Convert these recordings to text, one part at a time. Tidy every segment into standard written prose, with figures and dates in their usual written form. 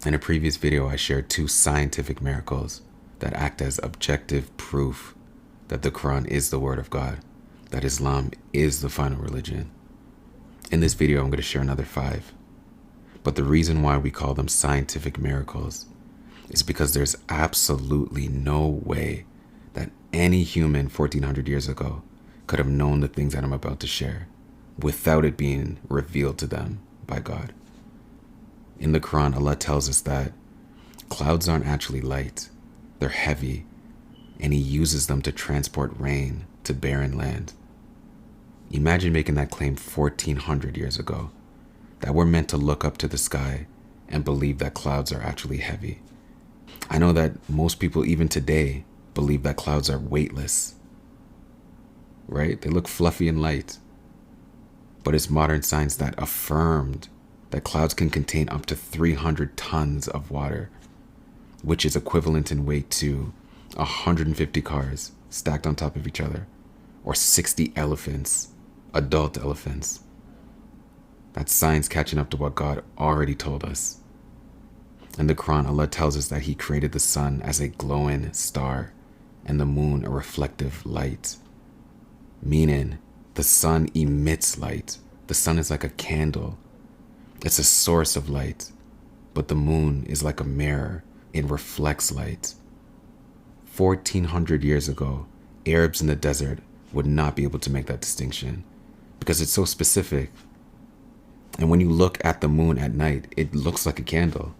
In a previous video, I shared two scientific miracles that act as objective proof that the Quran is the word of God, that Islam is the final religion. In this video, I'm going to share another five. But the reason why we call them scientific miracles is because there's absolutely no way that any human 1400 years ago could have known the things that I'm about to share without it being revealed to them by God. In the Quran, Allah tells us that clouds aren't actually light, they're heavy, and He uses them to transport rain to barren land. Imagine making that claim 1400 years ago, that we're meant to look up to the sky and believe that clouds are actually heavy. I know that most people, even today, believe that clouds are weightless, right? They look fluffy and light. But it's modern science that affirmed that clouds can contain up to 300 tons of water, which is equivalent in weight to 150 cars stacked on top of each other, or 60 elephants, adult elephants. That's science catching up to what God already told us. In the Quran, Allah tells us that He created the sun as a glowing star and the moon a reflective light, meaning the sun emits light. The sun is like a candle. It's a source of light, but the moon is like a mirror. It reflects light. 1400 years ago, Arabs in the desert would not be able to make that distinction because it's so specific. And when you look at the moon at night, it looks like a candle.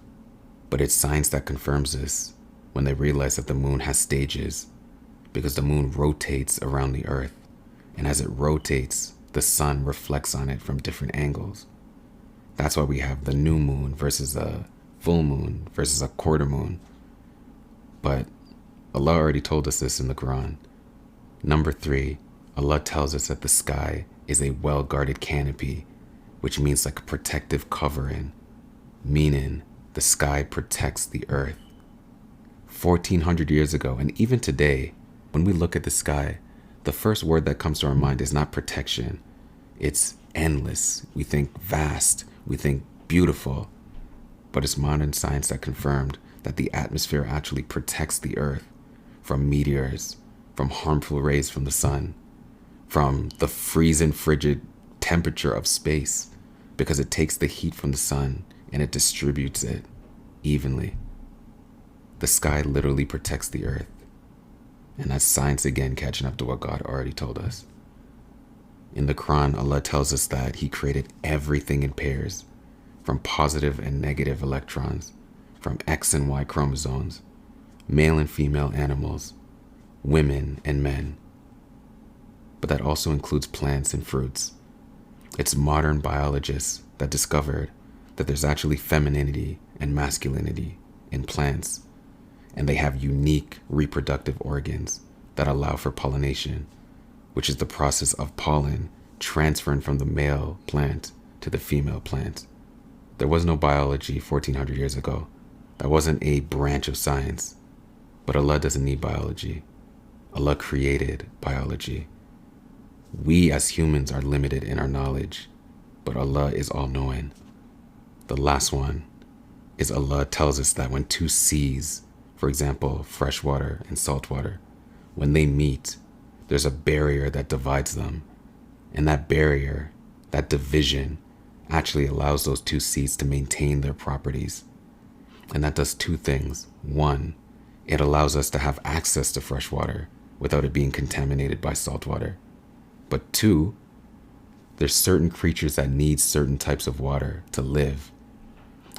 But it's science that confirms this when they realize that the moon has stages, because the moon rotates around the earth. And as it rotates, the sun reflects on it from different angles. That's why we have the new moon versus a full moon versus a quarter moon. But Allah already told us this in the Quran. Number 3, Allah tells us that the sky is a well-guarded canopy, which means like a protective covering, meaning the sky protects the earth. 1400 years ago, and even today, when we look at the sky, the first word that comes to our mind is not protection. It's endless. We think vast. We think beautiful. But it's modern science that confirmed that the atmosphere actually protects the earth from meteors, from harmful rays from the sun, from the freezing, frigid temperature of space, because it takes the heat from the sun and it distributes it evenly. The sky literally protects the earth. And that's science again catching up to what God already told us. In the Quran, Allah tells us that He created everything in pairs, from positive and negative electrons, from X and Y chromosomes, male and female animals, women and men. But that also includes plants and fruits. It's modern biologists that discovered that there's actually femininity and masculinity in plants, and they have unique reproductive organs that allow for pollination, which is the process of pollen transferring from the male plant to the female plant. There was no biology 1400 years ago. That wasn't a branch of science. But Allah doesn't need biology. Allah created biology. We as humans are limited in our knowledge, but Allah is all-knowing. The last one is Allah tells us that when two seas, for example, fresh water and salt water, when they meet, there's a barrier that divides them. And that barrier, that division, actually allows those two seas to maintain their properties. And that does two things. One, it allows us to have access to fresh water without it being contaminated by salt water. But two, there's certain creatures that need certain types of water to live.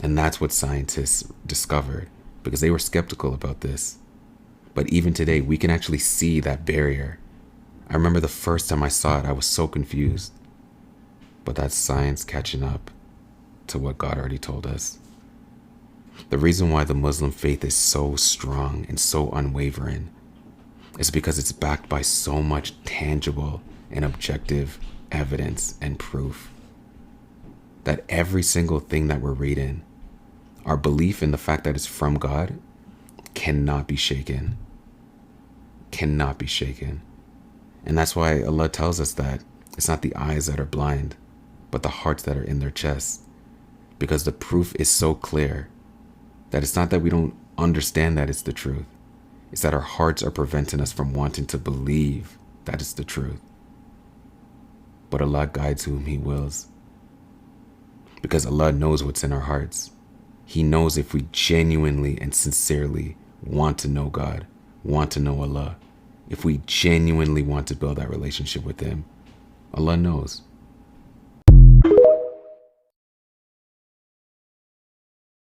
And that's what scientists discovered, because they were skeptical about this. But even today, we can actually see that barrier. I remember the first time I saw it, I was so confused. But that's science catching up to what God already told us. The reason why the Muslim faith is so strong and so unwavering is because it's backed by so much tangible and objective evidence and proof that every single thing that we're reading, our belief in the fact that it's from God, cannot be shaken. Cannot be shaken. And that's why Allah tells us that it's not the eyes that are blind, but the hearts that are in their chests. Because the proof is so clear That it's not that we don't understand that it's the truth. It's that our hearts are preventing us from wanting to believe that it's the truth. But Allah guides whom He wills. Because Allah knows what's in our hearts. He knows if we genuinely and sincerely want to know God, want to know Allah, if we genuinely want to build that relationship with Him, Allah knows.